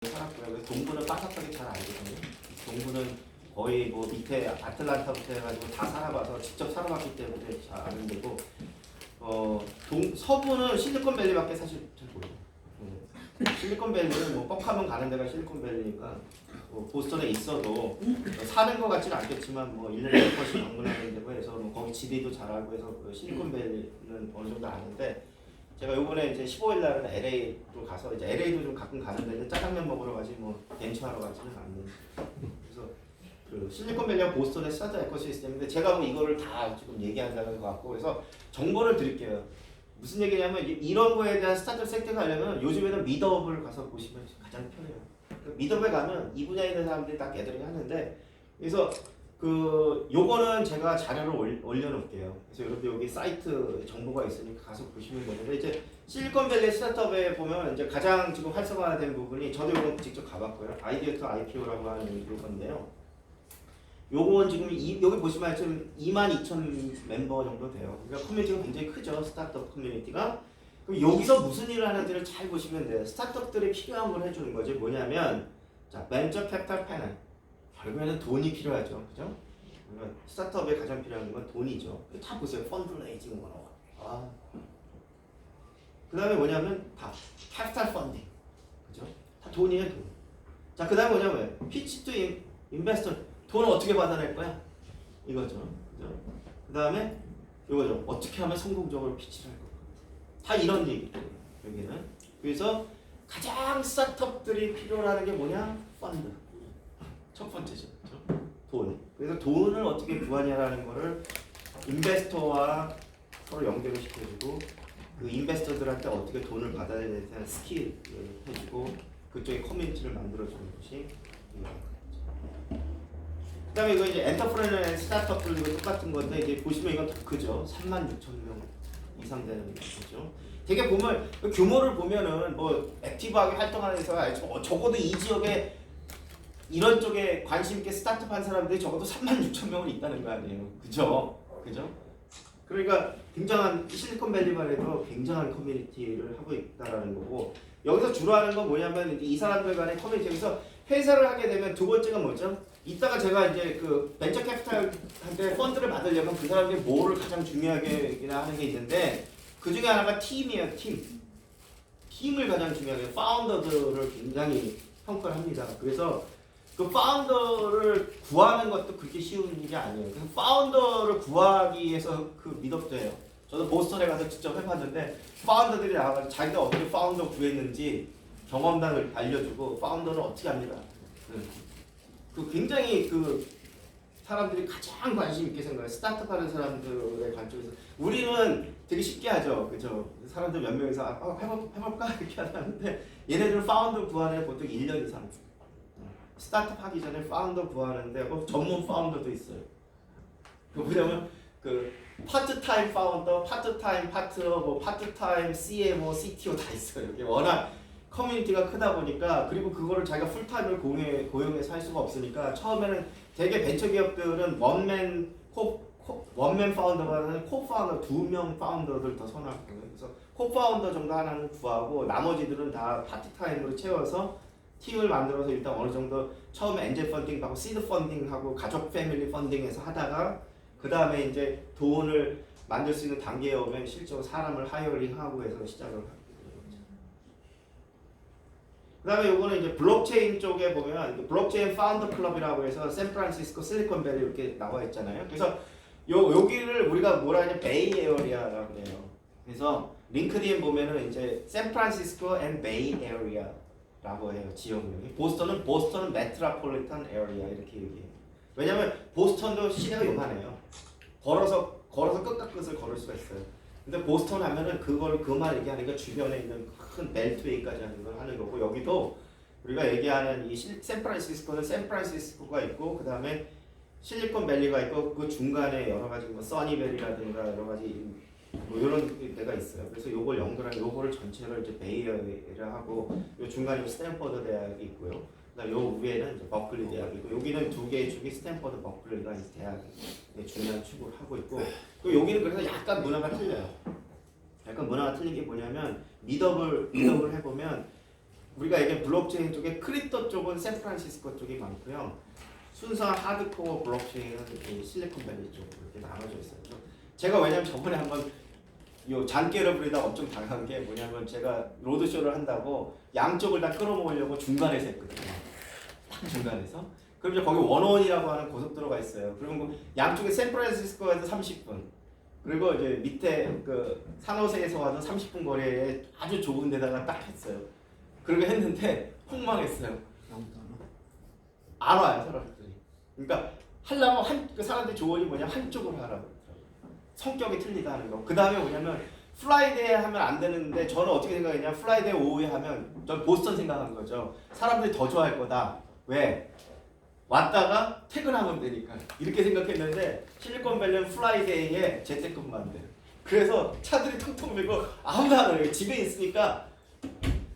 살았고요. 그래서 동부는 빠삭하게 잘 알거든요. 동부는 거의 뭐 밑에 아틀란타부터 해가지고 다 살아봐서 직접 살아봤기 때문에 잘 아는 데고, 서부는 실리콘밸리밖에 사실 잘 몰라요. 실리콘밸리는 뭐 뻑하면 가는 데가 실리콘밸리니까 뭐 보스턴에 있어도 사는 것 같지는 않겠지만 뭐 1년에 몇 번씩 방문하는 데고 해서 뭐 거기 지리도 잘 알고 해서 그 실리콘밸리는 어느 정도 아는데, 제가 요번에 이제 15일 날은 LA로 가서 이제 LA도 좀 가끔 가는데 짜장면 먹으러 가지 뭐 벤처하러 가지는 않는. 그래서 그 실리콘밸리와 보스턴의 스타트 에코시스템인데 제가 뭐 이거를 다 지금 얘기한다는 것 같고, 그래서 정보를 드릴게요. 무슨 얘기냐면 이런 거에 대한 스타트 섹터가 하려면 요즘에는 미드업을 가서 보시면 가장 편해요. 미드업에 가면 이 분야에 있는 사람들이 다 개들이 하는데, 그래서 그 요거는 제가 자료를 올려놓을게요. 그래서 여러분 여기 사이트 정보가 있으니까 가서 보시면 되는데, 이제 실리콘밸리 스타트업에 보면 이제 가장 지금 활성화된 부분이, 저도 요거 직접 가봤고요. 아이디어 투 IPO라고 하는 요건데요. 요건 지금 여기 보시면 지금 22,000 멤버 정도 돼요. 그러니까 커뮤니티가 굉장히 크죠. 스타트업 커뮤니티가. 그럼 여기서 무슨 일을 하는지를 잘 보시면 돼요. 스타트업들이 필요한 걸 해주는 거지. 뭐냐면, 자, 벤처 캐피탈 패널. 결국에는 돈이 필요하죠. 그죠? 그러면 스타트업에 가장 필요한 건 돈이죠. 다 보세요. 펀드레이징 그 다음에 뭐냐면 다 캐피탈 펀딩. 그죠? 다 돈이에요, 돈. 자, 그 다음에 뭐냐면 피치 투 인베스터. 돈을 어떻게 받아낼 거야? 이거죠. 그죠? 그 다음에 이거죠. 어떻게 하면 성공적으로 피치를 할 거야. 다 이런 얘기죠. 여기는. 그래서 가장 스타트업들이 필요로 게 뭐냐? 펀드. 첫 번째죠. 그렇죠? 돈. 그래서 돈을 어떻게 구하냐라는 거를 인베스터와 서로 연결을 시켜주고, 그 인베스터들한테 어떻게 돈을 받아야 되는 스킬을 해주고, 그쪽에 커뮤니티를 만들어주는 것이 이거죠. 그 다음에 이거 이제 엔터프레너 스타트업들도 이거 똑같은 건데, 이제 보시면 이건 더 크죠. 36,000명 이상 되는 거죠. 되게 보면 그 규모를 보면은 뭐 액티브하게 활동하는 회사가 적어도 이 지역에 이런 쪽에 관심 있게 스타트업 한 사람들이 적어도 36,000명은 있다는 거 아니에요. 그죠? 그죠? 그러니까 굉장한 실리콘밸리만 해도 굉장한 커뮤니티를 하고 있다라는 거고, 여기서 주로 하는 건 뭐냐면 이 사람들 간의 커뮤니티에서 회사를 하게 되면 두 번째가 뭐죠? 이따가 제가 이제 그 벤처 캐피탈한테 펀드를 받으려면 그 사람들이 뭐를 가장 중요하게 하는 게 있는데, 그 중에 하나가 팀이에요. 팀을 가장 중요하게, 파운더들을 굉장히 평가를 합니다. 그래서 그 파운더를 구하는 것도 그렇게 쉬운 일이 아니에요. 그래서 파운더를 구하기 위해서 그 미드업도예요. 저도 보스턴에 가서 직접 해봤는데 파운더들이 나와서 자기가 어떻게 파운더 구했는지 경험담을 알려주고 파운더는 어떻게 합니다. 그 굉장히 그 사람들이 가장 관심 있게 생각해요. 스타트업 하는 사람들의 관점에서. 우리는 되게 쉽게 하죠. 그죠? 사람들 몇 명이서 해볼까? 이렇게 하는데 얘네들은 파운더 구하는 보통 1년 이상. 스타트업 하기 전에 파운더 구하는데 뭐 전문 파운더도 있어요. 그 뭐냐면 그 파트타임 파운더, 파트타임 파트너, 뭐 파트타임 CMO, CTO 다 있어요. 이게 워낙 커뮤니티가 크다 보니까, 그리고 그거를 자기가 풀타임을 고용해서 할 수가 없으니까 처음에는 되게 벤처기업들은 원맨 파운더보다는 코파운더 2명 파운더들 더 선호하거든요. 그래서 코파운더 정도 하나는 구하고 나머지들은 다 파트타임으로 채워서 팀을 만들어서 일단 어느 정도 처음에 엔젤 펀딩하고 시드 펀딩하고 가족 패밀리 펀딩에서 하다가, 그 다음에 이제 돈을 만들 수 있는 단계에 오면 실제로 사람을 하이어링하고 해서 시작을 합니다. 그 다음에 요거는 이제 블록체인 쪽에 보면 블록체인 파운더 클럽이라고 해서 샌프란시스코 실리콘밸리 이렇게 나와 있잖아요. 그래서 여기를 우리가 뭐라 하냐, 베이 에어리아라고 그래요. 그래서 링크드인 보면은 이제 샌프란시스코 앤 베이 에어리아라고 해요. 지역명이. 보스턴은 메트로폴리탄 에어리아 이렇게 얘기해요. 왜냐면 보스턴도 시내가 요만해요. 걸어서 끝과 끝을 걸을 수가 있어요. 근데 보스턴 하면은 그만 얘기하니까 주변에 있는 큰 벨트웨이까지 하는 걸 하는 거고, 여기도 우리가 얘기하는 이 샌프란시스코는 샌프란시스코가 있고, 그 다음에 실리콘밸리가 있고, 그 중간에 여러 가지 뭐 써니밸리라든가 여러 가지 뭐 이런 데가 있어요. 그래서 요걸 연결한 요거를 전체를 이제 베이에어리아 하고, 요 중간에 스탠퍼드 대학이 있고요. 그다음 요 위에는 이제 버클리 대학이고, 여기는 두 개의 축이 스탠퍼드 버클리가 이제 대학의 중요한 축을 하고 있고, 또 여기는 그래서 약간 문화가 틀려요. 약간 문화가 틀린 게 뭐냐면 미드업을 해보면 우리가 얘기한 블록체인 쪽에 크립토 쪽은 샌프란시스코 쪽이 많고요. 순수한 하드코어 블록체인은 이 실리콘밸리 쪽으로 이렇게 나눠져 있어요. 제가 왜냐면 저번에 한번 요 잔깨를 부리다 엄청 당한 게 뭐냐면 제가 로드쇼를 한다고 양쪽을 다 끌어모으려고 중간에서 했거든요. 딱 중간에서. 그럼 이제 거기 원원이라고 하는 고속도로가 있어요. 그러면 양쪽에 샌프란시스코에서 30분. 그리고 이제 밑에 그 산호세에서 와서 30분 거리에 아주 좁은 데다가 딱 했어요. 그렇게 했는데 폭망했어요. 안 와요 사람들이. 그러니까 하려면 그 사람들이 조언이 뭐냐 한쪽으로 하라고. 성격이 틀리다 하는 거. 그 다음에 뭐냐면 플라이데이 하면 안 되는데 저는 어떻게 생각했냐. 플라이데이 오후에 하면 전 보스턴 생각한 거죠. 사람들이 더 좋아할 거다. 왜? 왔다가 퇴근하면 되니까. 이렇게 생각했는데 실리콘밸리는 플라이데이에 재택근무만 돼요. 그래서 차들이 텅텅 밀고 아무도 안 와요. 집에 있으니까.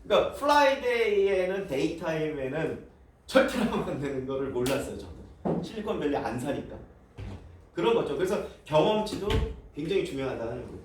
그러니까 플라이데이에는 데이타임에는 절대로 하면 안 되는 거를 몰랐어요. 저도. 실리콘밸리 안 사니까. 그런 거죠. 그래서 경험치도 굉장히 중요하다는 거죠.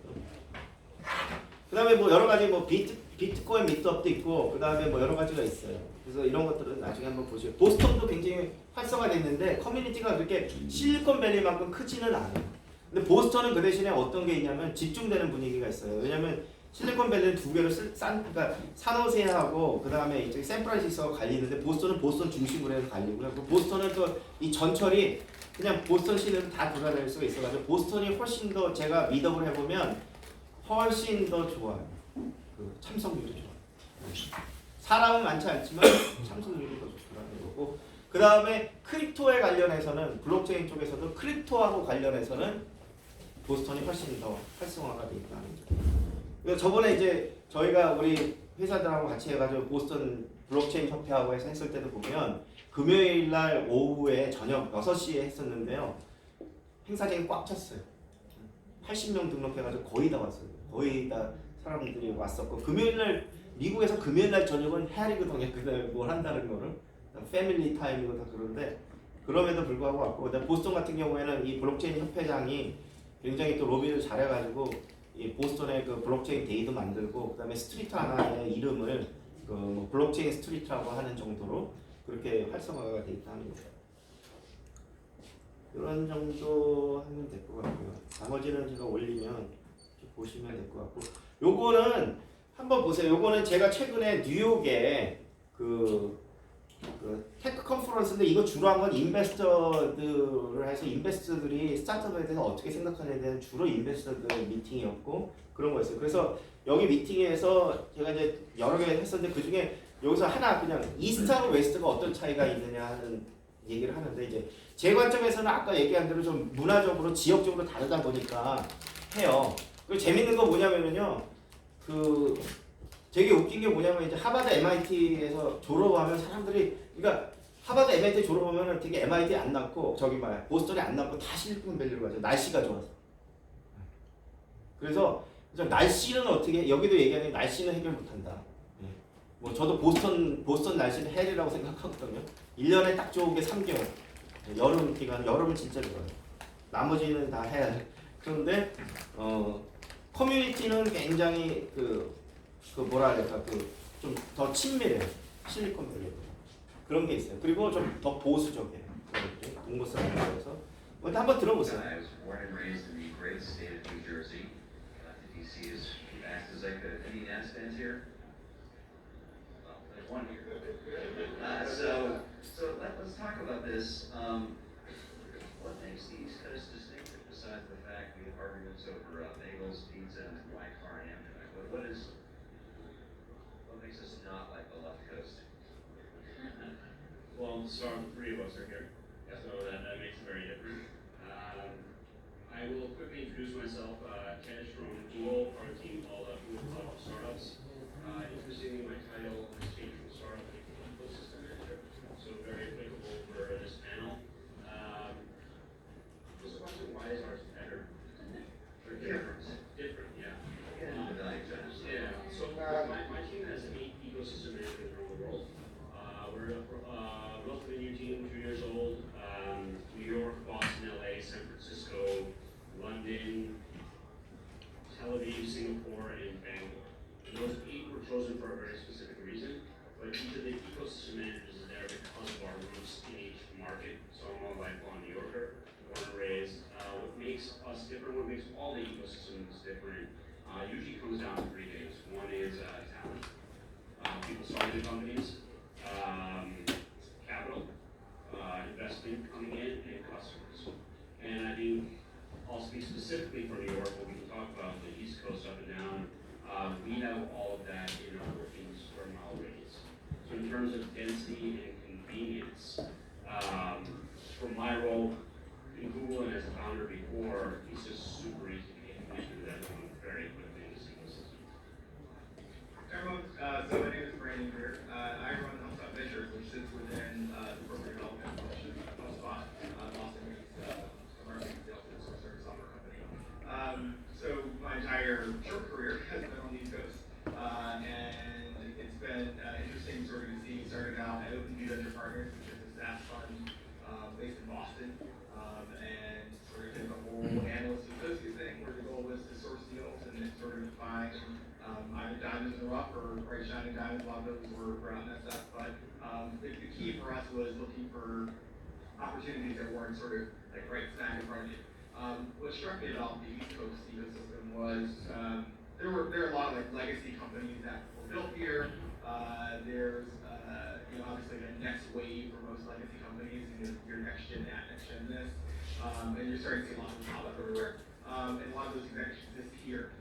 그 다음에 뭐 여러 가지 뭐 비트코인 미트업도 있고 그 다음에 뭐 여러 가지가 있어요. 그래서 이런 것들은 나중에 한번 보시고 보스턴도 굉장히 활성화됐는데 커뮤니티가 그렇게 실리콘밸리만큼 크지는 않아요. 근데 보스턴은 그 대신에 어떤 게 있냐면 집중되는 분위기가 있어요. 왜냐면 실리콘밸리는 두 개를 그러니까 산호세하고 그 다음에 이제 샌프란시스코가 갈리는데 보스턴은 보스턴 중심으로 해서 갈리고요. 그 보스턴은 또 이 전철이 그냥 보스턴 시내를 다 돌아다닐 수가 있어가지고 보스턴이 훨씬 더 제가 미덕을 해보면 훨씬 더 좋아요. 그 참석률이 좋아요. 사람은 많지 않지만 참석률이 더 좋다는 거고. 그 다음에 크립토에 관련해서는 블록체인 쪽에서도 크립토하고 관련해서는 보스턴이 훨씬 더 활성화가 돼 있다는 거죠. 그래서 저번에 이제 저희가 우리 회사들하고 같이 해가지고 보스턴 블록체인 협회하고 해서 했을 때도 보면 금요일 날 오후에 저녁 6시에 했었는데요. 행사장이 꽉 찼어요. 80명 등록해가지고 거의 다 왔어요. 거의 다 사람들이 왔었고 금요일 날 미국에서 금요일 날 저녁은 헤아리거든요. 그다음에 뭘 한다는 거를 패밀리 타임이고 다 그런데 그럼에도 불구하고 왔고 그다음 보스턴 같은 경우에는 이 블록체인 협회장이 굉장히 또 로비를 잘해가지고 이 보스턴의 그 블록체인 데이도 만들고 그다음에 스트리트 하나의 이름을 그 뭐 블록체인 스트리트라고 하는 정도로 그렇게 활성화가 돼 있다는 거죠. 이런 정도 하면 될 것 같고요. 나머지는 제가 올리면 보시면 될 것 같고, 요거는 한번 보세요. 요거는 제가 최근에 뉴욕에 그 테크 컨퍼런스인데 이거 주로 한 건 인베스터들을 해서 인베스터들이 스타트업에 대해서 어떻게 생각하냐에 대한 주로 인베스터들 미팅이었고 그런 거였어요. 그래서 여기 미팅에서 제가 이제 여러 개 했었는데 그 중에 여기서 하나 그냥 이스트하고 웨스트가 어떤 차이가 있느냐 하는 얘기를 하는데 이제 제 관점에서는 아까 얘기한 대로 좀 문화적으로 지역적으로 다르다 보니까 해요. 그리고 재밌는 거 뭐냐면요, 그 되게 웃긴 게 뭐냐면 이제 하버드 MIT에서 졸업하면 사람들이 그러니까 하버드 MIT 졸업하면 되게 MIT 안 남고 저기 뭐야 보스턴에 안 남고 다 실리콘밸리로 가죠. 날씨가 좋아서. 그래서 날씨는 어떻게 여기도 얘기하는 날씨는 해결 못한다. 뭐 저도 보스턴 날씨는 헬이라고 생각하거든요. 1년에 딱 좋은 게 3개월. 여름 기간 여름은 진짜 좋아요. 나머지는 다 헬. 그런데 커뮤니티는 굉장히 그 뭐라 할까 좀 더 친밀해요. 실리콘밸리 그런 게 있어요. 그리고 좀 더 보수적이에요. 동부 사람들에서 한번 들어보세요. I was born and raised in the great state of New Jersey. DC is acts as like any Nats fans here. Well, there's one here. So let's talk about this. What makes the East Coast distinctive besides the fact we have arguments over bagels, pizza, and white car and Amtrak? What makes us not like the left coast? Well, so the three of us are here, so that makes it very different. I will quickly introduce myself. Tesh from Google, part of a team called Google Cloud for Startups. Interestingly, my title has changed from startup to ecosystem manager, so very applicable for this panel. Just a question: why is ours better? Or different? Different, yeah. Yeah. So my team has 8 ecosystem managers around the world. We're a relatively new team, 2 years old. New York, Boston, LA, San Francisco, London, Tel Aviv, Singapore, and Bangalore. And those 8 were chosen for a very specific reason. But usually comes down to 3 things. One is talent, people starting companies, capital, investment coming in, and customers. And I do, I'll speak specifically for New York, but we can talk about the East Coast up and down. We have all of that in our working square mile radius. So in terms of density and convenience, from my role in Google and as a founder before, it's just super easy to get connected with everyone very quickly in a single system. Everyone, so my name is Brandon Greer. I run HubSpot Ventures, which sits within the corporate development function of HubSpot, Boston-based marketing sales and software company. So my entire short career has been on the East Coast, and it's been interesting sort of to see, starting out at OpenView Venture Partners, which is a SaaS fund based in Boston, and sort of did the whole analyst associate thing, where the goal was to source deals and then sort of find either diamonds in the rough or bright shining diamonds. A lot of those were around that stuff, but the key for us was looking for opportunities that weren't sort of like right smack in front of you. What struck me about the East Coast ecosystem was there are a lot of like legacy companies that were built here. There's obviously the next wave for most legacy companies, your next gen that, next gen this, and you're starting to see a lot of them pop up everywhere. And a lot of those things actually exist here.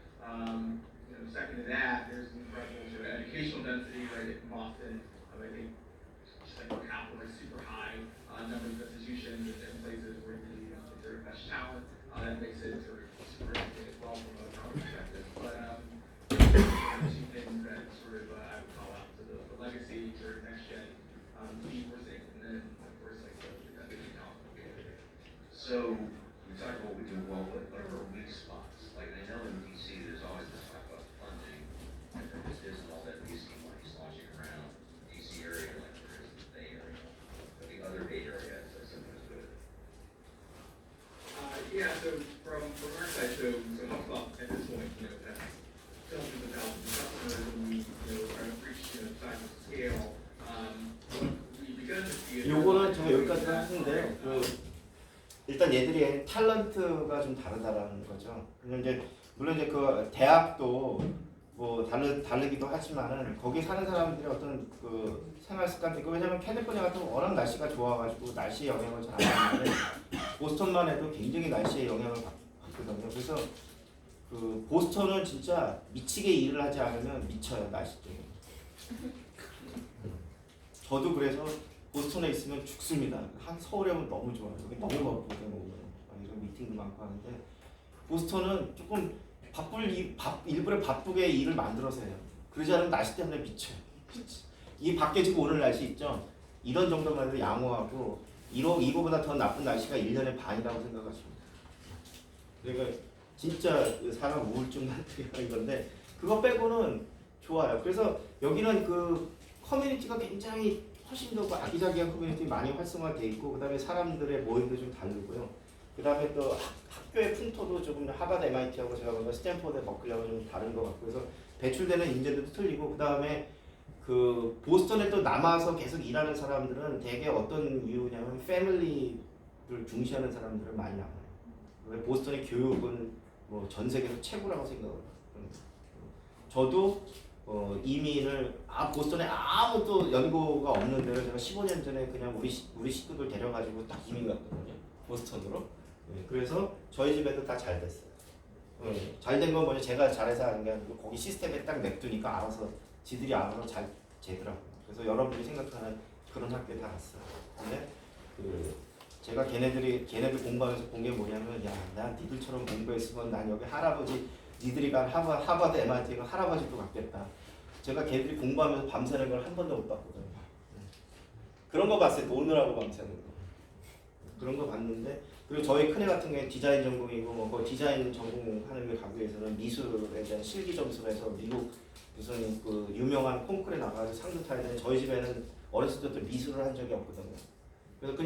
Second to that, there's an incredible sort of educational density right in Boston. I think just like per capita is super high, number of institutions and places where you sort of best talent. That makes it sort of super interesting as well from a economic perspective. But two things that sort of I would call out to the legacy sort of next gen team we're seeing, and then of course like the talent. So we talked about what we do well, but what are our weak spots? Like I know in DC there's always this talk about funding, and there just isn't all that VC money sloshing around DC area like there is in the Bay Area, but the other Bay Area is sometimes good. Yeah, so from our side, so HubSpot at this point, that's thousands of thousands of customers, and we are reached size of scale. We begun to see it. 요거는 제가 여기까지 하는데요. 일단 얘들이 탤런트가 좀 다르다라는 거죠. 물론 이제 그 대학도 뭐 다르기도 하지만은 거기 사는 사람들의 어떤 그 생활 습관들, 왜냐면 캘리포니아 같은 건 워낙 날씨가 좋아가지고 날씨의 영향을 잘 안 받는데 보스턴만 해도 굉장히 날씨의 영향을 받거든요. 그래서 그 보스턴은 진짜 미치게 일을 하지 않으면 미쳐요, 날씨 때문에. 저도 그래서 보스턴에 있으면 죽습니다. 한 서울에 오면 너무 좋아요. 여기 너무 바쁘거든요. 이런 미팅도 많고 하는데 보스턴은 조금 일부러 바쁘게 일을 만들어서 해요. 그러지 않으면 날씨 때문에 미쳐요. 이 밖에 지금 오늘 날씨 있죠? 이런 정도만 해도 양호하고 이거보다 더 나쁜 날씨가 1년의 반이라고 생각하시면 돼요. 그러니까 진짜 사람 우울증 같은 건데 그거 빼고는 좋아요. 그래서 여기는 그 커뮤니티가 굉장히 훨씬 더 아기자기한 커뮤니티 많이 활성화돼 있고, 그 다음에 사람들의 모임도 좀 다르고요. 그 다음에 또 학교의 풍토도 조금 하버드 MIT하고 제가 보면 스탠포드 버클리하고 좀 다른 것 같고, 그래서 배출되는 인재들도 틀리고, 그 다음에 그 보스턴에 또 남아서 계속 일하는 사람들은 되게 어떤 이유냐면 패밀리를 중시하는 사람들을 많이 남아요. 보스턴의 교육은 뭐 전 세계에서 최고라고 생각을 해요. 저도 이민을 보스턴에 아무도 연고가 없는 데를 제가 15년 전에 그냥 우리 식구들 데려가지고 딱 이민 갔거든요. 보스턴으로. 그래서 저희 집에도 다 잘 됐어요. 잘 된 건 뭐냐, 제가 잘해서 하는 게 아니고 거기 시스템에 딱 냅두니까 알아서 지들이 알아서 잘 되더라고요. 그래서 여러분들이 생각하는 그런 학교에 다 갔어요. 근데 제가 걔네들 공부하면서 본 게 뭐냐면, 야, 난 니들처럼 공부했으면 난 여기 할아버지, 니들이 간 하버드 MIT 가 할아버지도 갔겠다. 제가 걔들이 공부하면서 밤새는 걸 한 번도 못 봤거든요. 그런 거 봤어요. 노느라고 밤새는 거. 그런 거 봤는데, 그리고 저희 큰애 같은 경우에 디자인 전공이고, 뭐 디자인 전공하는 게 가기 위해서는 미술에 대한 실기 점수를 해서 미국 무슨 그 유명한 콩쿠르에 나가서 상도 타야 되는, 저희 집에는 어렸을 때부터 미술을 한 적이 없거든요. 그래서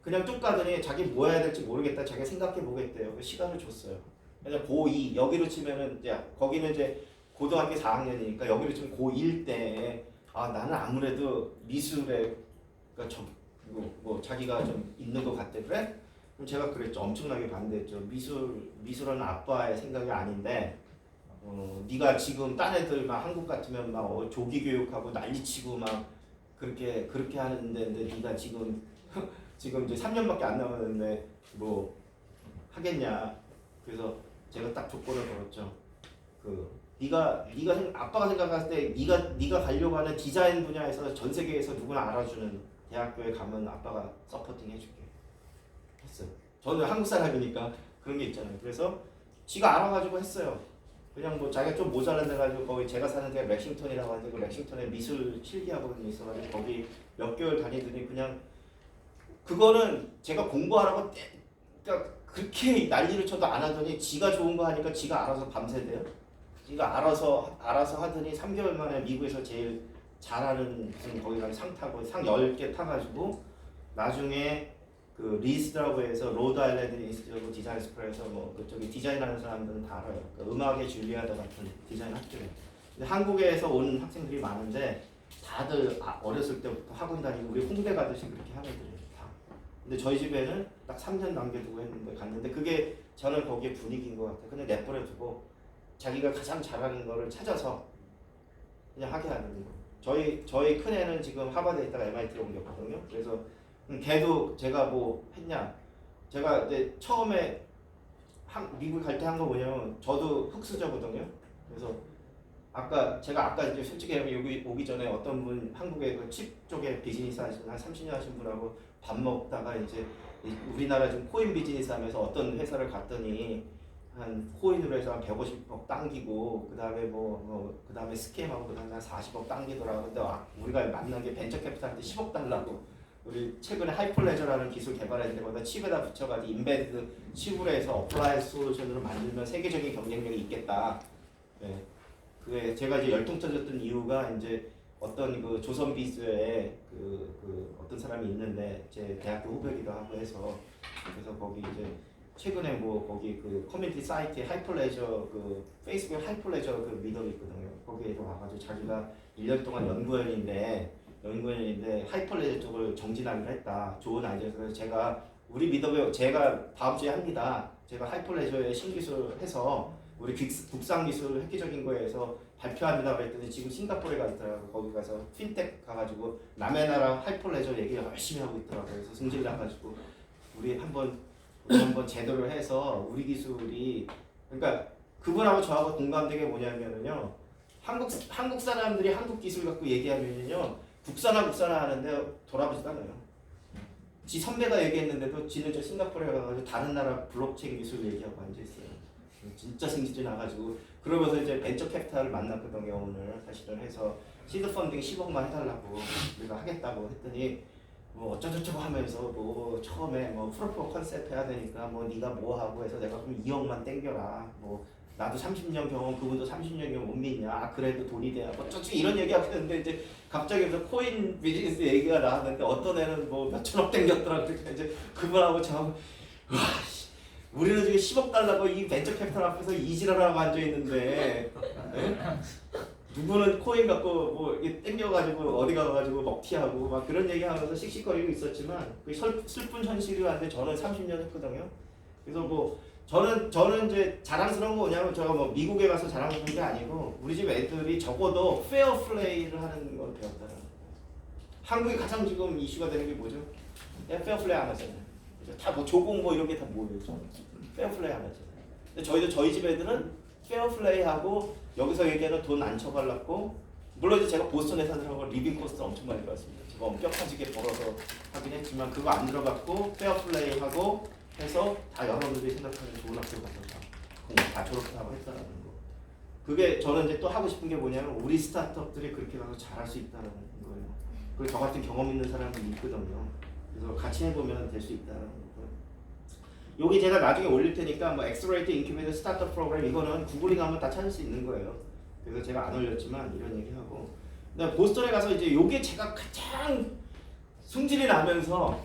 그냥 쭉 가더니 자기 뭐 해야 될지 모르겠다, 자기 생각해 보겠대요. 그래서 시간을 줬어요. 그래서 고2, 여기로 치면은 이제 거기는 이제 고등학교 4학년이니까 여기로 치면 고1 때 나는 아무래도 미술에 그러니까 뭐 자기가 좀 있는 것 같대. 그래? 그럼 제가 그랬죠. 엄청나게 반대했죠. 미술은 아빠의 생각이 아닌데 네가 지금 딴 애들 막 한국 같으면 막 조기 교육하고 난리치고 막 그렇게 하는데 네가 지금 지금 이제 3년밖에 안 남았는데 뭐 하겠냐. 그래서 제가 딱 조건을 걸었죠. 네가 아빠가 생각했을 때 네가 가려고 하는 디자인 분야에서 전 세계에서 누구나 알아주는 대학교에 가면 아빠가 서포팅 해줄게 했어요. 저는 한국 사람이니까 그런 게 있잖아요. 그래서 지가 알아가지고 했어요. 그냥 뭐 자기가 좀 모자란 데 가지고 거기 제가 사는 데가 렉싱턴이라고 하는데 그 렉싱턴에 미술 실기학원이 있어가지고 거기 몇 개월 다니더니 그냥 그거는 제가 공부하라고 그러니까 그렇게 난리를 쳐도 안 하더니 지가 좋은 거 하니까 지가 알아서 밤새대요. 지가 알아서 하더니 3개월 만에 미국에서 제일 잘하는 무슨 거기 가서 상 타고 상 10개 타가지고 나중에 그 리스라고 해서 로드 아일랜드 인스티튜트 디자인 스쿨에서 뭐 그쪽에 디자인하는 사람들은 다 알아요. 그 음악의 줄리아드 같은 디자인 학교에. 근데 한국에서 온 학생들이 많은데 다들 어렸을 때부터 학원 다니고 우리 홍대 가듯이 그렇게 하는 애들이에요. 다. 근데 저희 집에는 딱 3년 남겨두고 했는데 갔는데 그게 저는 거기에 분위기인 것 같아요. 그냥 내버려두고 자기가 가장 잘하는 거를 찾아서 그냥 하게 하는 거. 저희 큰 애는 지금 하버드에 있다가 MIT로 옮겼거든요. 그래서 걔도 제가 뭐 했냐? 제가 이제 처음에 미국 갈 때 한 거 뭐냐면 저도 흑수저거든요. 그래서 제가 아까 이제 솔직히 여기 오기 전에 어떤 분 한국의 그 칩 쪽에 비즈니스 하시는 한 30년 하신 분하고 밥 먹다가 이제 우리나라 지금 코인 비즈니스 하면서 어떤 회사를 갔더니 한 코인으로 해서 한 150억 당기고 그다음에 그다음에 스캠하고 그다음에 한 40억 당기더라고. 근데 우리가 만난 게 벤처 캐피탈한테 10억 달라고. 우리 최근에 하이퍼레저라는 기술 개발했는데 거기다 칩에다 붙여가지고 인베드 칩으로 해서 어플라이 솔루션으로 만들면 세계적인 경쟁력이 있겠다. 네. 그게 제가 이제 열통 터졌던 이유가 이제 어떤 그 조선비즈에 그 어떤 사람이 있는데 제 대학교 후배기도 하고 해서 그래서 거기 이제 최근에 뭐 거기 그 커뮤니티 사이트에 하이퍼레저 그 페이스북 하이퍼레저 그 미덕이 있거든요. 거기에 와가지고 자기가 1년 동안 연구원인데 하이퍼레저 쪽을 정진하기로 했다. 좋은 아이디어에서 그래서 제가 우리 미덕에 제가 다음 주에 합니다. 제가 하이퍼레저의 신기술 해서 우리 국산 기술 획기적인 거에서 발표합니다. 그랬더니 지금 싱가포르에 가 있더라고요. 거기 가서 핀텍 가가지고 남의 나라 하이퍼레저 얘기 열심히 하고 있더라고요. 그래서 승질 나가지고 우리 한번 제대로 해서 우리 기술이 그러니까 그분하고 저하고 공감되게 뭐냐면요. 한국 사람들이 한국 기술 갖고 얘기하면요. 국산화 하는데 돌아보지도 않아요. 지 선배가 얘기했는데도 지는 저 싱가포르에 가가지고 다른 나라 블록체인 기술 얘기하고 앉아있어요. 진짜 승질이 나가지고 그러면서 이제 벤처 캐피탈을 만났거든요. 오늘 사실은 해서 시드 펀딩 10억만 해달라고 우리가 하겠다고 했더니 뭐 어쩌저쩌고 하면서 뭐 처음에 뭐 프로포 컨셉 해야 되니까 뭐 네가 뭐 하고 해서 내가 그럼 2억만 땡겨라. 뭐 나도 30년 경험 그분도 30년 경험 못 믿냐. 그래도 돈이 돼야 뭐 어쩌지 이런 얘기하고 있는데 이제 갑자기 그래서 코인 비즈니스 얘기가 나왔는데 어떤 애는 뭐 몇천억 땡겼더라. 그러니까 이제 그분하고 저하고 와 우리는 지금 10억 달라고 이 벤처 캐피탈 앞에서 이지랄하고 앉아 있는데 누구는 코인 갖고 뭐 땡겨가지고 어디 가가지고 먹튀하고 막 그런 얘기하면서 씩씩거리고 있었지만 그 슬픈 현실이 왔는데 저는 30년 했거든요. 그래서 뭐 저는 이제 자랑스러운 거 뭐냐면 제가 뭐 미국에 가서 자랑스러운 게 아니고 우리 집 애들이 적어도 페어 플레이를 하는 걸 배웠다는 거예요. 한국이 가장 지금 이슈가 되는 게 뭐죠? 페어 플레이 안 하잖아요. 다 뭐 조공 뭐 이런 게 다 뭐예요? 페어 플레이 안 하잖아요. 근데 저희 집 애들은 페어 플레이하고 여기서 얘기하는 돈 안 쳐발랐고 물론 이제 제가 보스턴에 사느라고 리빙 코스트 엄청 많이 받았습니다. 제가 엄격하게 벌어서 하긴 했지만 그거 안 들어갔고 페어 플레이하고 해서 다 여러분들이 생각하는 좋은 학교 가서 다 졸업하고 했다는 거. 그게 저는 이제 또 하고 싶은 게 뭐냐면 우리 스타트업들이 그렇게 가서 잘할 수 있다는 거예요. 그리고 저 같은 경험 있는 사람들이 있거든요. 그래서 같이 해보면 될 수 있다는 거. 여기 제가 나중에 올릴 테니까 뭐 Accelerated Incubator Startup Program 이거는 구글링하면 다 찾을 수 있는 거예요. 그래서 제가 안 올렸지만 이런 얘기하고. 근데 보스턴에 가서 이제 요게 제가 가장 승질이 나면서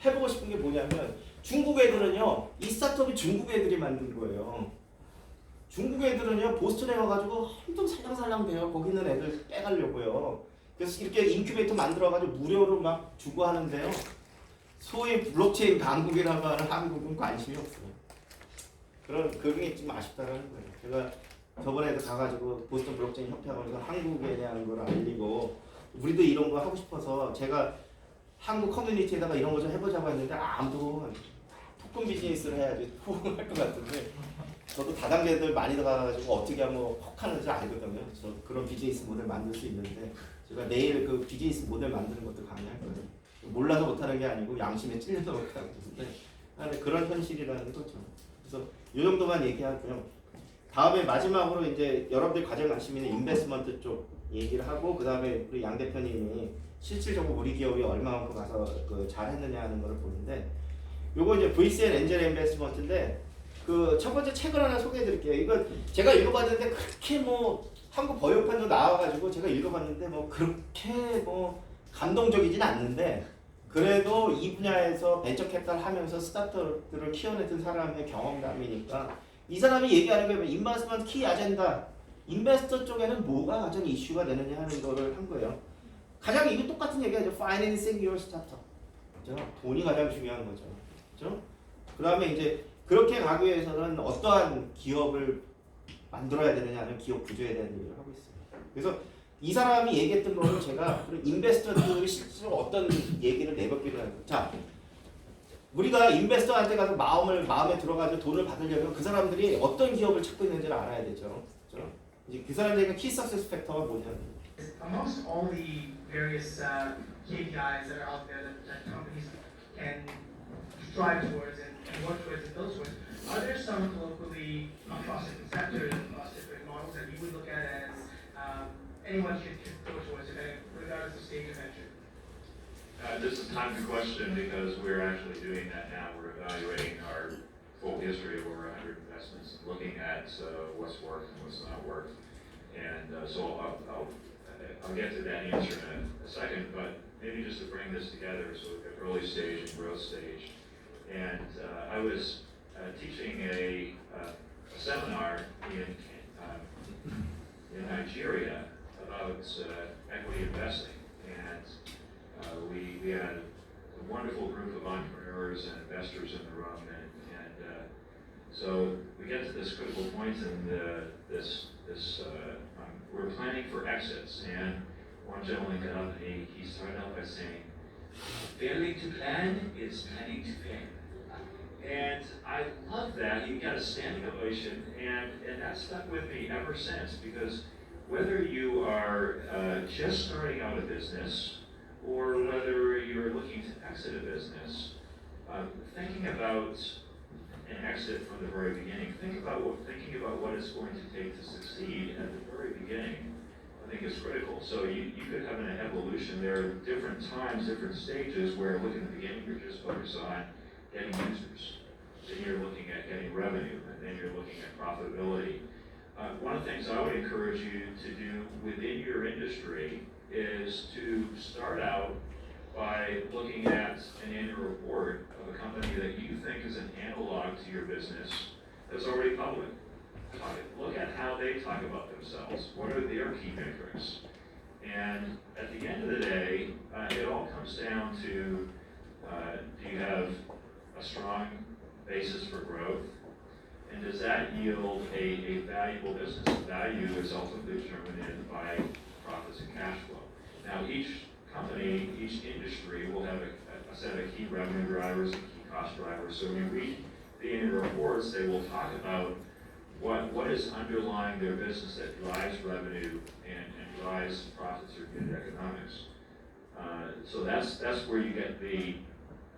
해보고 싶은 게 뭐냐면 중국 애들은요 이 스타트업이 중국 애들이 만든 거예요. 중국 애들은요 보스턴에 와가지고 엄청 살랑살랑 돼요. 거기 있는 애들 빼가려고요. 그래서 이렇게 인큐베이터 만들어가지고 무료로 막 주고 하는데요. 소위 블록체인 강국이라고 하는 한국은 관심이 없어요. 그런 게 좀 아쉽다는 거예요. 제가 저번에도 가가지고 보스턴 블록체인 협회하고서 한국에 대한 걸 알리고 우리도 이런 거 하고 싶어서 제가 한국 커뮤니티에다가 이런 거 좀 해보자고 했는데 아무도 토큰 비즈니스를 해야지 호응할 것 같은데 저도 다단계들 많이 들어가가지고 어떻게 하면 혹 하는지 알거든요. 저 그런 비즈니스 모델 만들 수 있는데 제가 내일 그 비즈니스 모델 만드는 것도 강의할 거예요. 몰라서 못하는 게 아니고 양심에 찔려서 못하는 건데 그런 현실이라는 거죠. 그래서 이 정도만 얘기하고요. 다음에 마지막으로 이제 여러분들 가장 관심 있는 인베스트먼트 쪽 얘기를 하고 그 다음에 우리 양 대표님이 실질적으로 우리 기업이 얼마만큼 가서 그 잘했느냐 하는 거를 보는데 요거 이제 VCN 엔젤 인베스트먼트인데 그 첫 번째 책을 하나 소개해 드릴게요. 이거 제가 읽어봤는데 그렇게 뭐 한국 번역판도 나와가지고 제가 읽어봤는데 뭐 그렇게 뭐 감동적이진 않는데 그래도 이 분야에서 벤처 캐피탈 하면서 스타트업들을 키워냈던 사람의 경험담이니까 이 사람이 얘기하는 게 인베스트먼트 키 아젠다 인베스터 쪽에는 뭐가 가장 이슈가 되느냐 하는 거를 한 거예요. 가장 이게 똑같은 얘기하죠. Financing your startup. 그죠? 돈이 가장 중요한 거죠. 그죠? 그 다음에 이제 그렇게 가기 위해서는 어떠한 기업을 만들어야 되느냐는 기업 구조에 대한 얘기를 하고 있어요. 그래서 이 사람이 얘기했던 거를 제가 인베스터들이 실제로 어떤 얘기를 내뱉기로 해요. 자, 우리가 인베스터한테 가서 마음에 들어가지고 돈을 받으려면 그 사람들이 어떤 기업을 찾고 있는지를 알아야 되죠. 그렇죠? 이제 그 사람들에게 키 석세스 팩터가 뭐냐면 amongst all the various KPIs that are out there that companies can strive towards and work towards and build towards, are there some locally across different sectors, across different models that you would look at as anyone could go towards, regardless of stage of entry? This is time to question because we're actually doing that now. We're evaluating our full history of over 100 investments, looking at what's worked and what's not worked. And so I'll get to that answer in a second, but maybe just to bring this together, so we've got early stage and growth stage. And I was teaching a seminar in Nigeria about equity investing, and we had a wonderful group of entrepreneurs and investors in the room, and so we get to this critical point in we're planning for exits, and one gentleman got up and he started out by saying, failing to plan is planning to fail. And I love that. He got a standing ovation, and that stuck with me ever since, because whether you are just starting out a business or whether you're looking to exit a business, thinking about an exit from the very beginning, thinking about what it's going to take to succeed at the very beginning, I think is critical. So you could have an evolution. There are different times, different stages where, look, in the beginning, you're just focused on getting users. Then you're looking at getting revenue, and then you're looking at profitability. One of the things I would encourage you to do within your industry is to start out by looking at an annual report of a company that you think is an analog to your business that's already public. Look at how they talk about themselves. What are their key metrics? And at the end of the day, it all comes down to, do you have a strong basis for growth? And does that yield a valuable business? Value is ultimately determined by profits and cash flow. Now, each company, each industry will have a set of key revenue drivers and key cost drivers. So when you read the annual reports, they will talk about what is underlying their business that drives revenue and drives profits or good economics. So that's where you get the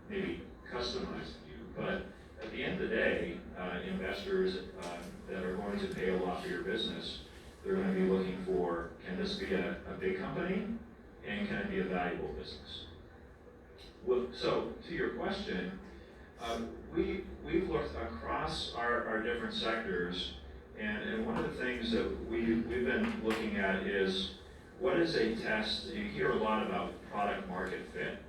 maybe customized view. But at the end of the day, investors that are going to pay a lot for your business, they're going to be looking for, can this be a big company, and can it be a valuable business? Well, so to your question, we've looked across our different sectors, and one of the things that we've been looking at is, what is a test? You hear a lot about product market fit.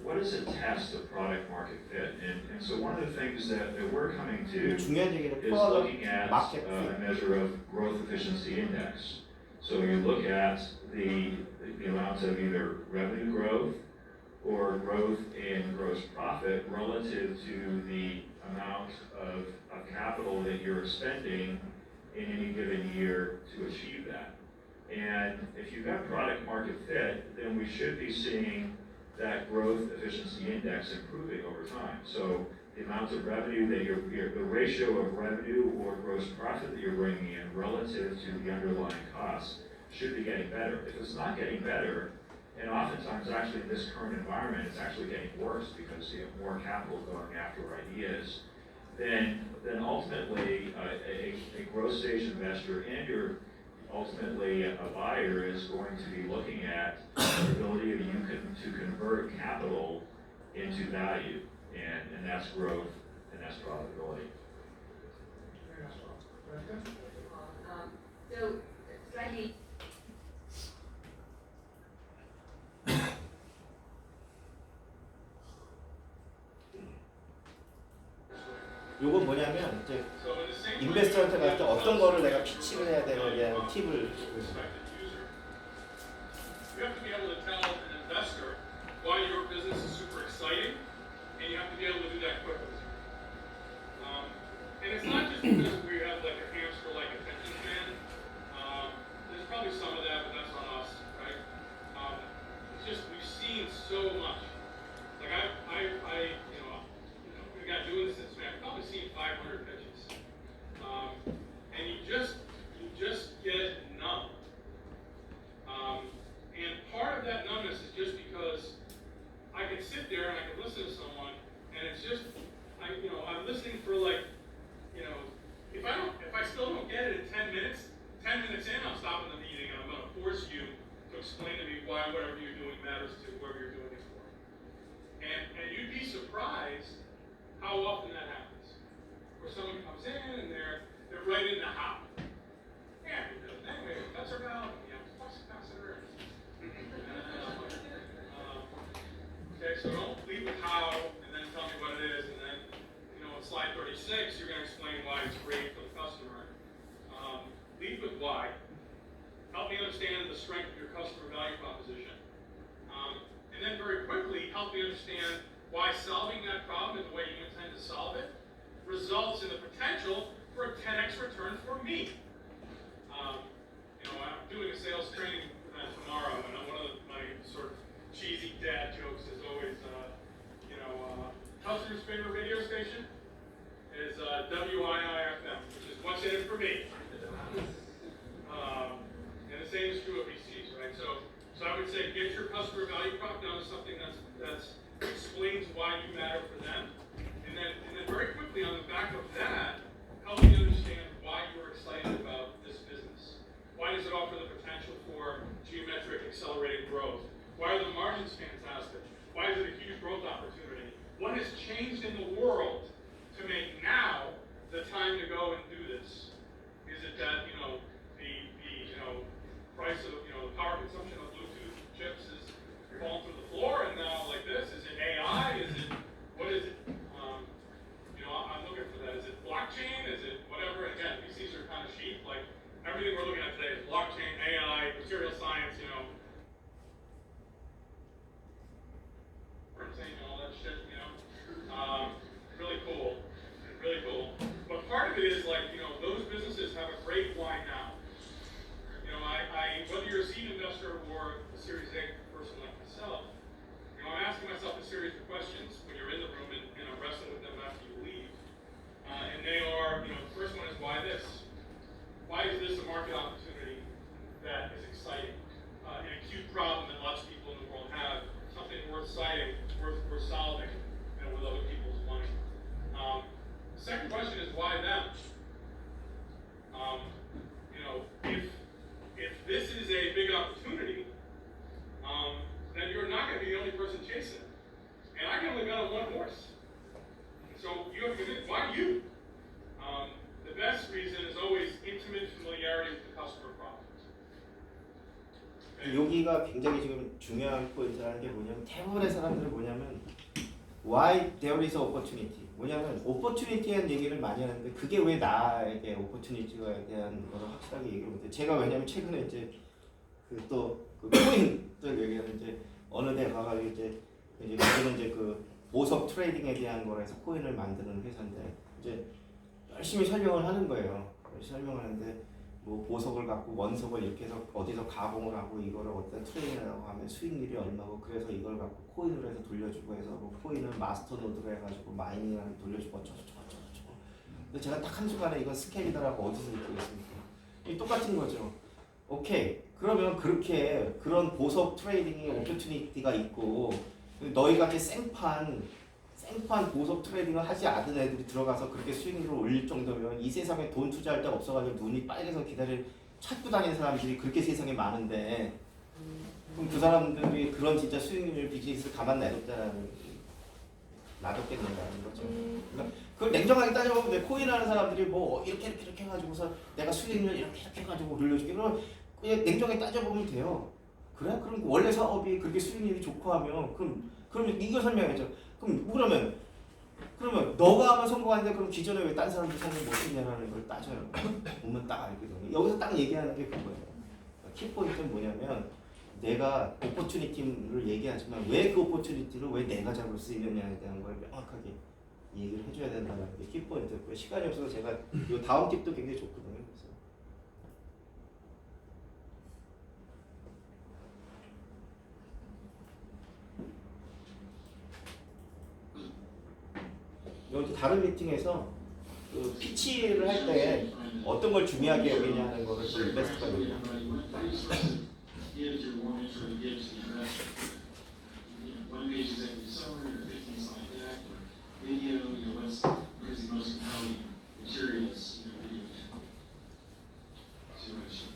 What is a test of product market fit? And so one of the things that we're coming to 중요한 얘기는 is product looking at market a fit. measure of growth efficiency index. So you look at the amount of either revenue growth or growth in gross profit relative to the amount of capital that you're spending in any given year to achieve that. And if you've got product market fit, then we should be seeing that growth efficiency index improving over time. So the amount of revenue that the ratio of revenue or gross profit that you're bringing in relative to the underlying costs should be getting better. If it's not getting better, and oftentimes actually in this current environment, it's actually getting worse because you have more capital going after ideas, then ultimately a growth stage investor and ultimately a buyer is going to be looking at the ability of to convert capital into value, and that's growth and that's profitability. So slightly. 요건 뭐냐면 이제 So in the same way 인베스터한테 갔을 때 you 어떤 거를 내가 피치를 해야 되는지에 대한 팁을 prospective user. You have to be able to tell an investor why your business is super exciting, and you have to be able to do that quickly. And it's not just because we have like a hamster-like attention span. There's probably some of that, but that's on us, right? It's just we've seen so much. Like we got doing this since I've probably seen 500 pitches, and you just get numb. And part of that numbness is just because I can sit there and I can listen to someone, and it's just I'm listening for like, if I still don't get it in 10 minutes in, I'm stopping the meeting and I'm going to force you to explain to me why whatever you're doing matters to whoever you're doing it for. And you'd be surprised how often that happens. Where someone comes in and they're right in the how. Yeah, anyway, that's our valve, flux capacitor. Okay, so don't lead with how and then tell me what it is, and then on slide 36 you're going to explain why it's great for the customer. Lead with why. Help me understand the strength of your customer value proposition. And then very quickly help me understand why solving that problem in the way you intend to solve it results in the potential for a 10x return for me. I'm doing a sales training event tomorrow, and one of my sort of cheesy dad jokes is always, customer's favorite radio station is WIIFM, which is what's in it for me. And the same is true of VCs, right? So I would say get your customer value prop down to something that's explains why you matter for them, and then very quickly on the back of that, help me understand why you're excited about this business. Why does it offer the potential for geometric accelerated growth? Why are the margins fantastic? Why is it a huge growth opportunity? What has changed in the world to make now the time to go and do this? Is it that the price of the power consumption of Bluetooth chips is falling through the floor and now like this? Is it AI? What is it? I'm looking for that. Is it blockchain? Is it whatever? And again, VCs are kind of cheap. Like everything we're looking at today is blockchain, AI, material science. All that shit. Really cool. Really cool. But part of it is like those businesses have a great why now. Whether you're a seed investor or a Series A person like myself, I'm asking myself a series of questions when you're in the room and I'm wrestling with them after you leave. And they are, the first one is why this? Why is this a market opportunity that is exciting? An acute problem that lots of people in the world have, something worth citing, worth solving, with other people's money. The second question is why them? If this is a big opportunity, then you're not going to be the only person chasing it. And I can only bet on one horse. So you have to convince, why you? The best reason is always intimate familiarity with the customer problem. 여기가 굉장히 지금 중요한 포인트라는 게 뭐냐면 대부분의 사람들은 뭐냐면 why there is opportunity 뭐냐면 opportunity에 얘기를 많이 하는데 그게 왜 나에게 opportunity에 대한 거를 확실하게 얘기를 못해. 제가 왜냐면 최근에 이제 그 코인들 얘기하는 이제 어느 데 가가지고 이제 그거는 이제 그 보석 트레이딩에 대한 거라서 코인을 만드는 회사인데 이제 열심히 설명을 하는 거예요. 설명하는데 뭐 보석을 갖고 원석을 이렇게 해서 어디서 가공을 하고 이거를 어디다 트레이닝하고 하면 수익률이 얼마고 그래서 이걸 갖고 코인으로 해서 돌려주고 해서 뭐 코인을 마스터 노드로 해가지고 마이닝을 돌려주고 어쩌고. 근데 제가 딱 한순간에 이건 스캔이다라고 어디서 느끼겠습니까? 이 똑같은 거죠. 오케이. 그러면 그렇게 그런 보석 트레이딩이 오퍼튜니티가 있고 너희 같이 생판 보석 트레이딩을 하지 않은 애들이 들어가서 그렇게 수익률을 올릴 정도면 이 세상에 돈 투자할 데 없어가지고 눈이 빨개서 찾고 다니는 사람들이 그렇게 세상에 많은데 그럼 그 사람들이 그런 진짜 수익률 비즈니스를 가만 놔뒀겠느냐는 거죠. 그러니까 그걸 냉정하게 따져보면 왜 코인 하는 사람들이 뭐 이렇게 해가지고서 내가 수익률 이렇게 해가지고 올려줄게. 그러면 그냥 냉정하게 따져보면 돼요. 그래? 그럼 원래 사업이 그렇게 수익률이 좋고 하면 그럼 이거 설명해야죠. 그러면 너가 하면 성공하는데 그럼 기존에 왜 딴 사람들 성공 못했냐라는 걸 따져요. 보면 딱 알거든요. 여기서 딱 얘기하는 게 그거예요. 키포인트는 뭐냐면 내가 오퍼튜니티를 얘기하지만 왜 그 오퍼튜니티를 왜 내가 잡을 수 있느냐에 대한 걸 명확하게 얘기를 해줘야 된다는 게 키포인트였고요. 시간이 없어서 제가 이 다음 팁도 굉장히 좋거든요. 그래서 여기 다른 미팅에서 그 피치를 할 때 어떤 걸 중요하게 여기냐는 거를 좀 인베스트가 얘기해요. gives your warm intro gives the investor. One page is every summer, or 15 slide deck, or video, what's the most compelling materials, video. So much.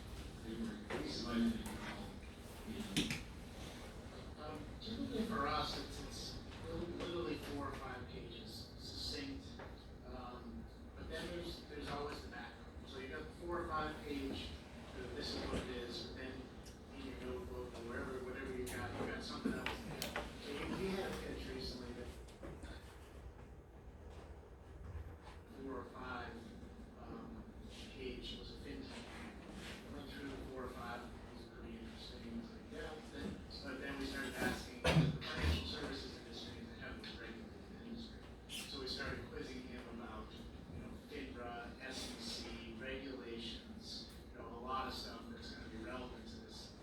Typically for us, it's literally 4 or 5 pages, succinct. But then there's always the backup. So you got the 4 or 5 page. This is what it is. But then in your notebook or whatever you got something else there. So we had a pitch recently that 4 or 5 page was a fintech. Went through 4 or 5. It was pretty interesting. It was like, yeah. But then we started asking the financial services industry is a heavily regulated industry. So we started quizzing him about, FINRA, SEC, regulations, a lot of stuff that's going to be relevant to this.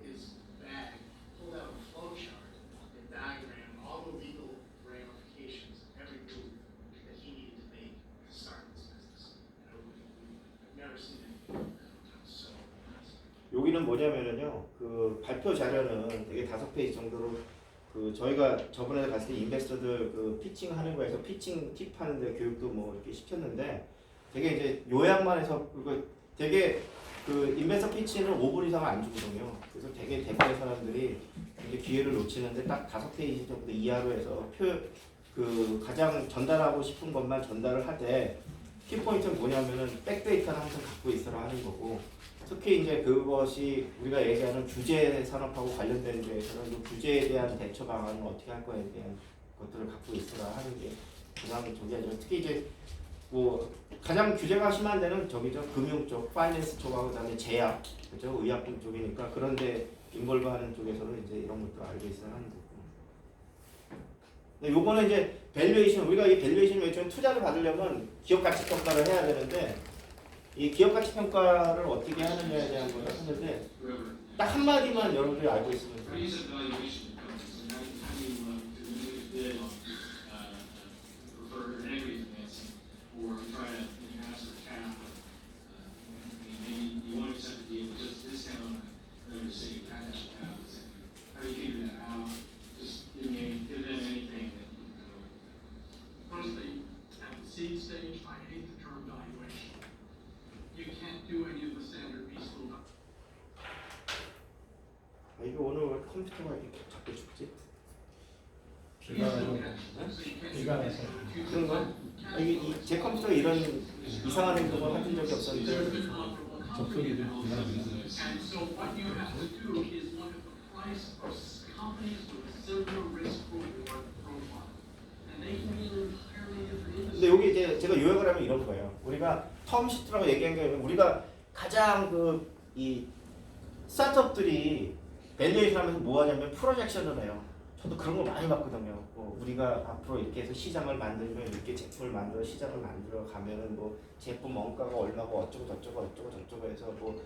His bag pulled out a flow chart and diagram all the legal ramifications of every move that he needed to make to start this business. I've never seen anything like that. It was so impressive. 여기는 뭐냐면은요, 그 발표 자료는 되게 5페이지 정도로 그 저희가 저번에 갔을 때 인베스터들 그 피칭 하는 거에서 피칭 팁 하는데 교육도 뭐 이렇게 시켰는데 되게 이제 요약만 해서 그리고 되게 그 인베스터 피치는 5분 이상 안 주거든요. 그래서 되게 대부분의 사람들이 이제 기회를 놓치는데 딱 5페이지 정도 이하로 해서 그 가장 전달하고 싶은 것만 전달을 하되 키포인트는 뭐냐면은 백데이터를 항상 갖고 있어라 하는 거고 특히 이제 그것이 우리가 얘기하는 규제 산업하고 관련된 데에서는 그 규제에 대한 대처 방안을 어떻게 할 거에 대한 것들을 갖고 있어라 하는 게 가장 저기 아니라 특히 이제 뭐 가장 규제가 심한 데는 저기죠 금융 쪽, 파이낸스 쪽하고 그다음에 제약, 그죠 의약품 쪽이니까 그런데 인볼브하는 쪽에서는 이제 이런 것도 알고 있어야 하는 거고. 근데 요거는 이제 밸류에이션 우리가 이 밸류에이션 외에는 투자를 받으려면 기업 가치 평가를 해야 되는데. 이 기업 가치 평가를 어떻게 하느냐에 대한 걸 하는데 딱 한마디만 여러분들이 알고 있으면 돼요. Valuation companies, and how do you bid on preferred equity financing, or try to enhance or cap? Maybe you want to accept the deal with just discount on another city cash cap. How do you figure that out? Just give them anything that you can. Firstly, at the seed stage, I hate the term valuation. You can't do any of the standard B-school. 이거 오늘 왜 컴퓨터가 이렇게 자꾸 죽지? 비가 와서. 그런 거? 제 컴퓨터에 이런 이상한 행동을 해준 적이 없었는데 접속이를 And so what you have to do is look at the price of companies with a similar risk reward profile. And they can be in entirely different 근데 여기 이제 제가 요약을 하면 이런 거예요. 우리가 텀시트라고 얘기한 게 아니라 우리가 가장 이 스타트업들이 밸류에이션 하면서 뭐 하냐면 프로젝션을 해요. 저도 그런 거 많이 봤거든요. 뭐 우리가 앞으로 이렇게 해서 시장을 만들면 이렇게 제품을 만들어 시장을 만들어 가면은 뭐 제품 원가가 얼마고 어쩌고 저쩌고 해서 뭐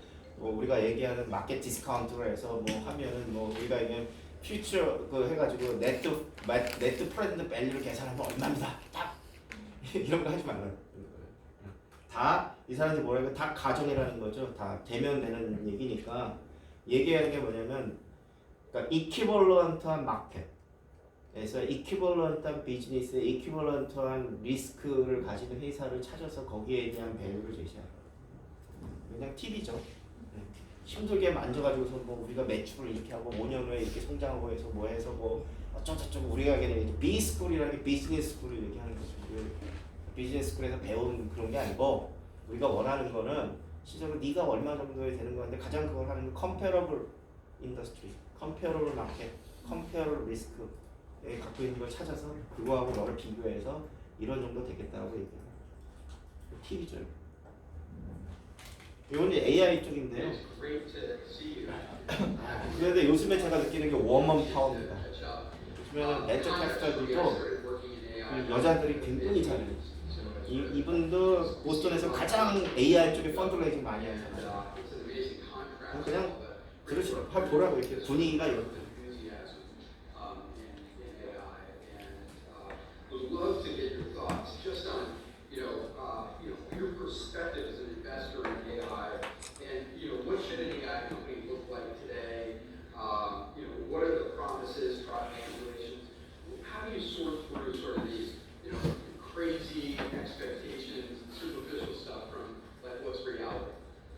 우리가 얘기하는 마켓 디스카운트로 해서 뭐 하면은 뭐 우리가 얘기하는 퓨처 그 해가지고 네트 프렌드 밸류를 계산하면 얼마입니다. 딱 이런 거 하지 말라. 다 이 사람들이 뭐라고 다 가정이라는 거죠. 다 되면 되는 얘기니까 얘기하는 게 뭐냐면 그러니까 이퀴벌런트한 마켓에서 이퀴벌런트한 비즈니스에 이퀴벌런트한 리스크를 가지는 회사를 찾아서 거기에 대한 밸류를 제시하는 거예요. 그냥 팁이죠. 힘들게 만져가지고서 뭐 우리가 매출을 이렇게 하고 5년 후에 이렇게 성장하고 해서 뭐 해서 뭐 어쩌고저쩌고 우리가 얘기하는 B스쿨이라는 게 비즈니스 스쿨을 얘기하는 거죠. 비즈니스 스쿨에서 배운 그런 게 아니고 우리가 원하는 거는 실제로 네가 얼마 정도에 되는 건데 가장 그걸 하는 건 컴페러블 인더스트리, 컴페러블 마켓, 컴페러블 리스크에 갖고 있는 걸 찾아서 그거하고 너를 비교해서 이런 정도 되겠다고 얘기해요. 팁이죠. 이건 이제 AI 쪽인데요. 그런데 요즘에 제가 느끼는 게 워먼 파워입니다. 요즘에는 벤처 캐피탈들도 여자들이 굉장히 잘해요. 이분도 보스턴에서 가장 AI 쪽에 펀드레이징 많이 하는 사람이에요. 그냥 그러시죠. 보라고 이렇게 분위기가 이렇게. Would love to get your thoughts just on, your perspective as an investor in AI, and what should an AI company look like today? What are the promises, product regulations? How do you sort through sort of these, crazy expectations, superficial stuff from like what's reality?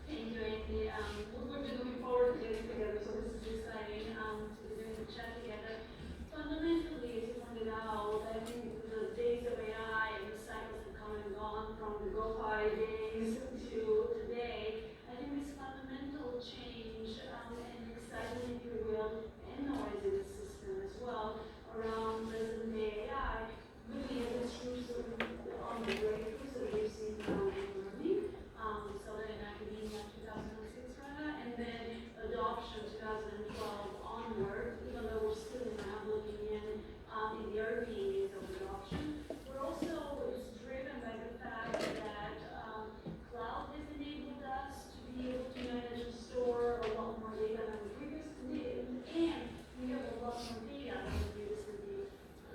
Thank you, Andy. We're just looking forward to getting together, so this is exciting to be doing the chat together. Fundamentally, as you pointed out, I think the days of AI and the cycles have come and gone from the GoFi days to today. I think this fundamental change and excitement, if you will, and noise in the system as well around present day AI really has its roots on the breakthroughs that we've seen around learning. So that in academia 2006 and then adoption 2012 onward, even though we're still now looking in the early days of adoption. But also it's driven by the fact that cloud has enabled us to be able to manage and store a lot more data than we previously did, and we have a lot more data than we previously did.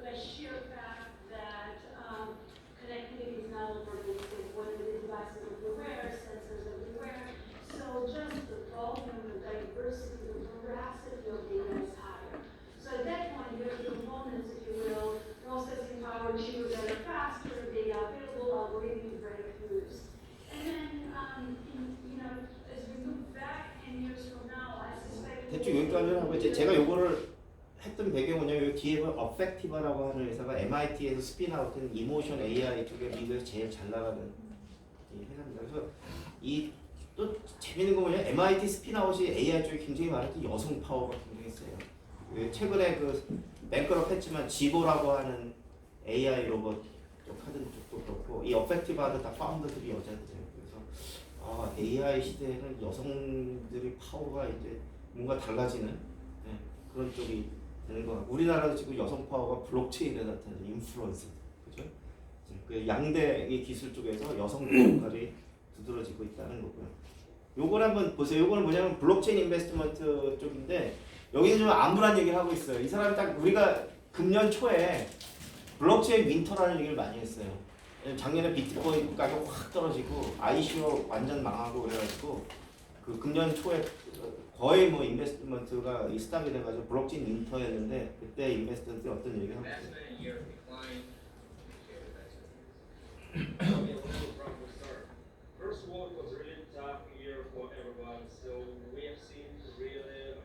By sheer fact that connectivity is now pervasive, whether the devices everywhere, sensors everywhere. So just the volume, the diversity, the veracity of data is higher. So at that point, you have the components, if you will, processing power, cheaper, better, faster, data available, algorithmic breakthroughs. And then, as we look back 10 years from now, I suspect. 대충 여기까지 하고 이제 제가 요거를 했던 배경은 뭐냐면 이 뒤에 어펙티바라고 하는 회사가 MIT에서 스핀아웃된 이모션 AI 쪽에 미국에서 제일 잘 나가는 이 회사입니다. 그래서 이 또 재밌는 거 뭐냐면 MIT 스핀아웃이 AI 쪽에 굉장히 많은데 여성 파워가 굉장히 세요. 최근에 그 뱅크럽 했지만 지보라고 하는 AI 로봇 쪽 하던 쪽도 그렇고 이 어펙티바도 다 파운더들이 여자들이에요. 그래서 AI 시대에는 여성들의 파워가 이제 뭔가 달라지는 그런 쪽이 되는 것 같고 우리나라도 지금 여성 파워가 블록체인에 나타나는 인플루언서, 그죠? 그 양대 이 기술 쪽에서 여성 역할이 두드러지고 있다는 거고요. 요걸 한번 보세요. 요거는 뭐냐면 블록체인 인베스트먼트 쪽인데 여기는 좀 암울한 얘기를 하고 있어요. 이 사람이 딱 우리가 금년 초에 블록체인 윈터라는 얘기를 많이 했어요. 작년에 비트코인 가격 확 떨어지고 ICO 완전 망하고 그래가지고 그 금년 초에 거의 뭐 인베스트먼트가 스탑이 돼가지고 블록체인 윈터였는데 그때 인베스트먼트 어떤 얘기를 하고 있어요? First of all, it was a really tough year for everyone. So we have seen really a